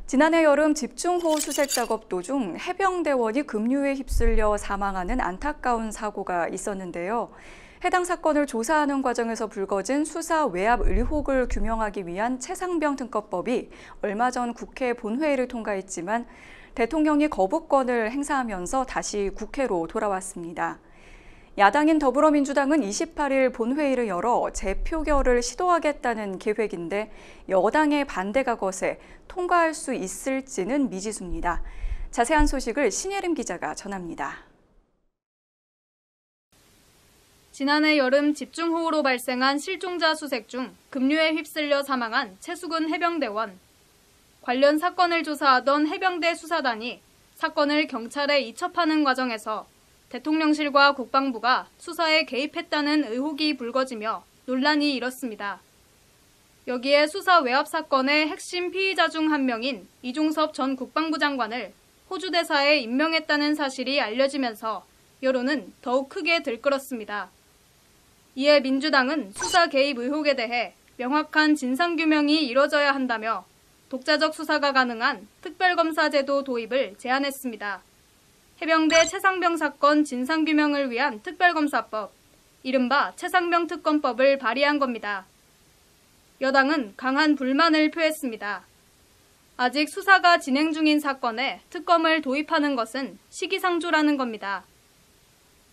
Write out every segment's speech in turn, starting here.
지난해 여름 집중호우 수색 작업 도중 해병대원이 급류에 휩쓸려 사망하는 안타까운 사고가 있었는데요. 해당 사건을 조사하는 과정에서 불거진 수사 외압 의혹을 규명하기 위한 최상병 특검법이 얼마 전 국회 본회의를 통과했지만 대통령이 거부권을 행사하면서 다시 국회로 돌아왔습니다. 야당인 더불어민주당은 28일 본회의를 열어 재표결을 시도하겠다는 계획인데 여당의 반대가 거세 통과할 수 있을지는 미지수입니다. 자세한 소식을 신예림 기자가 전합니다. 지난해 여름 집중호우로 발생한 실종자 수색 중 급류에 휩쓸려 사망한 최수근 해병대원. 관련 사건을 조사하던 해병대 수사단이 사건을 경찰에 이첩하는 과정에서 대통령실과 국방부가 수사에 개입했다는 의혹이 불거지며 논란이 일었습니다. 여기에 수사 외압 사건의 핵심 피의자 중 한 명인 이종섭 전 국방부 장관을 호주 대사에 임명했다는 사실이 알려지면서 여론은 더욱 크게 들끓었습니다. 이에 민주당은 수사 개입 의혹에 대해 명확한 진상규명이 이뤄져야 한다며 독자적 수사가 가능한 특별검사제도 도입을 제안했습니다. 해병대 최상병 사건 진상규명을 위한 특별검사법, 이른바 최상병 특검법을 발의한 겁니다. 여당은 강한 불만을 표했습니다. 아직 수사가 진행 중인 사건에 특검을 도입하는 것은 시기상조라는 겁니다.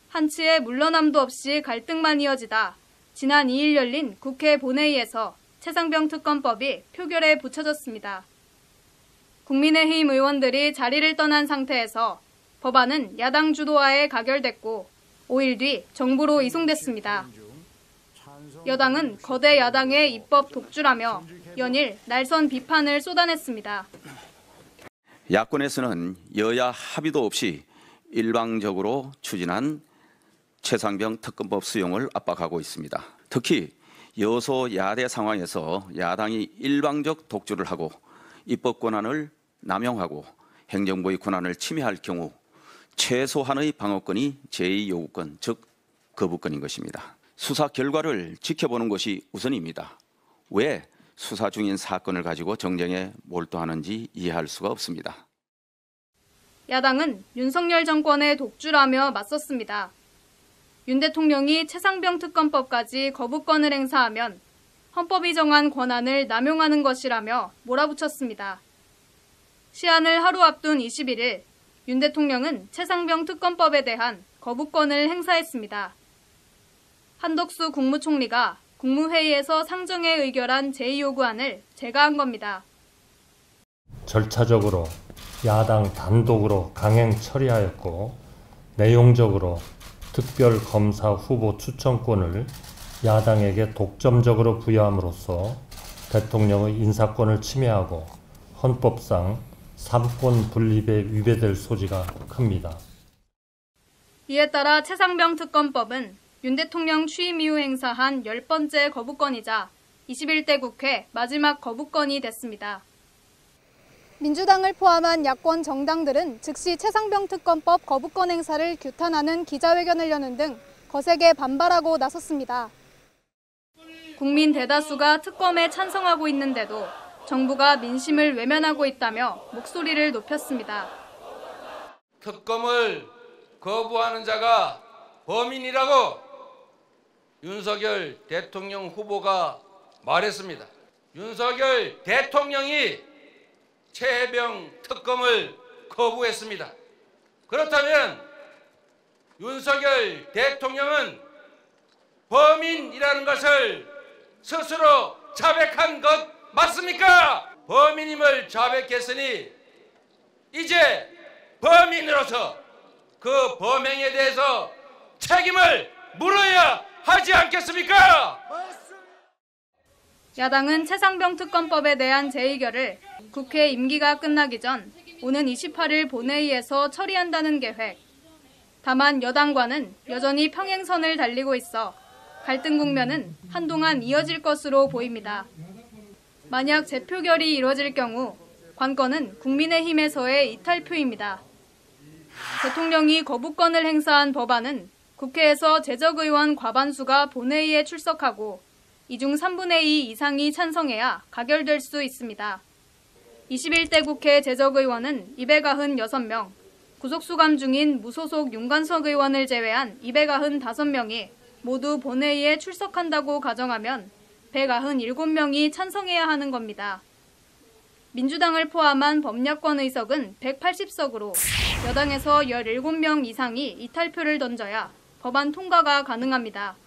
한치의 물러남도 없이 갈등만 이어지다 지난 2일 열린 국회 본회의에서 최상병 특검법이 표결에 붙여졌습니다. 국민의힘 의원들이 자리를 떠난 상태에서 법안은 야당 주도하에 가결됐고 5일 뒤 정부로 이송됐습니다. 여당은 거대 야당의 입법 독주라며 연일 날선 비판을 쏟아냈습니다. 야권에서는 여야 합의도 없이 일방적으로 추진한 최상병 특검법 수용을 압박하고 있습니다. 특히 여소야대 상황에서 야당이 일방적 독주를 하고 입법 권한을 남용하고 행정부의 권한을 침해할 경우 최소한의 방어권이 제2요구권, 즉 거부권인 것입니다. 수사 결과를 지켜보는 것이 우선입니다. 왜 수사 중인 사건을 가지고 정쟁에 몰두하는지 이해할 수가 없습니다. 야당은 윤석열 정권의 독주라며 맞섰습니다. 윤 대통령이 최상병 특검법까지 거부권을 행사하면 헌법이 정한 권한을 남용하는 것이라며 몰아붙였습니다. 시한을 하루 앞둔 21일, 윤 대통령은 최상병 특검법에 대한 거부권을 행사했습니다. 한덕수 국무총리가 국무회의에서 상정에 의결한 제2요구안을 제거한 겁니다. 절차적으로 야당 단독으로 강행 처리하였고 내용적으로 특별검사 후보 추천권을 야당에게 독점적으로 부여함으로써 대통령의 인사권을 침해하고 헌법상 삼권 분립에 위배될 소지가 큽니다. 이에 따라 최상병 특검법은 윤 대통령 취임 이후 행사한 10번째 거부권이자 21대 국회 마지막 거부권이 됐습니다. 민주당을 포함한 야권 정당들은 즉시 최상병 특검법 거부권 행사를 규탄하는 기자회견을 여는 등 거세게 반발하고 나섰습니다. 국민 대다수가 특검에 찬성하고 있는데도 정부가 민심을 외면하고 있다며 목소리를 높였습니다. 특검을 거부하는 자가 범인이라고 윤석열 대통령 후보가 말했습니다. 윤석열 대통령이 최해병 특검을 거부했습니다. 그렇다면 윤석열 대통령은 범인이라는 것을 스스로 자백한 것 맞습니까? 범인임을 자백했으니 이제 범인으로서 그 범행에 대해서 책임을 물어야 하지 않겠습니까? 야당은 최상병 특검법에 대한 재의결을 국회 임기가 끝나기 전 오는 28일 본회의에서 처리한다는 계획. 다만 여당과는 여전히 평행선을 달리고 있어 갈등 국면은 한동안 이어질 것으로 보입니다. 만약 재표결이 이뤄질 경우 관건은 국민의힘에서의 이탈표입니다. 대통령이 거부권을 행사한 법안은 국회에서 재적의원 과반수가 본회의에 출석하고 이 중 3분의 2 이상이 찬성해야 가결될 수 있습니다. 21대 국회 재적의원은 296명, 구속수감 중인 무소속 윤관석 의원을 제외한 295명이 모두 본회의에 출석한다고 가정하면 197명이 찬성해야 하는 겁니다. 민주당을 포함한 범야권 의석은 180석으로 여당에서 17명 이상이 이탈표를 던져야 법안 통과가 가능합니다.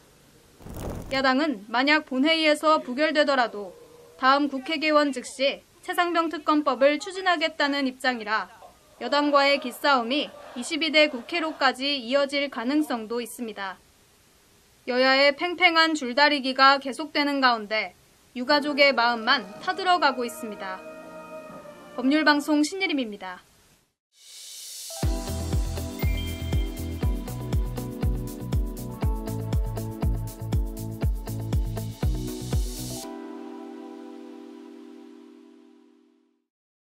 야당은 만약 본회의에서 부결되더라도 다음 국회 개원 즉시 최상병 특검법을 추진하겠다는 입장이라 여당과의 기싸움이 22대 국회로까지 이어질 가능성도 있습니다. 여야의 팽팽한 줄다리기가 계속되는 가운데 유가족의 마음만 타들어가고 있습니다. 법률방송 신예림입니다.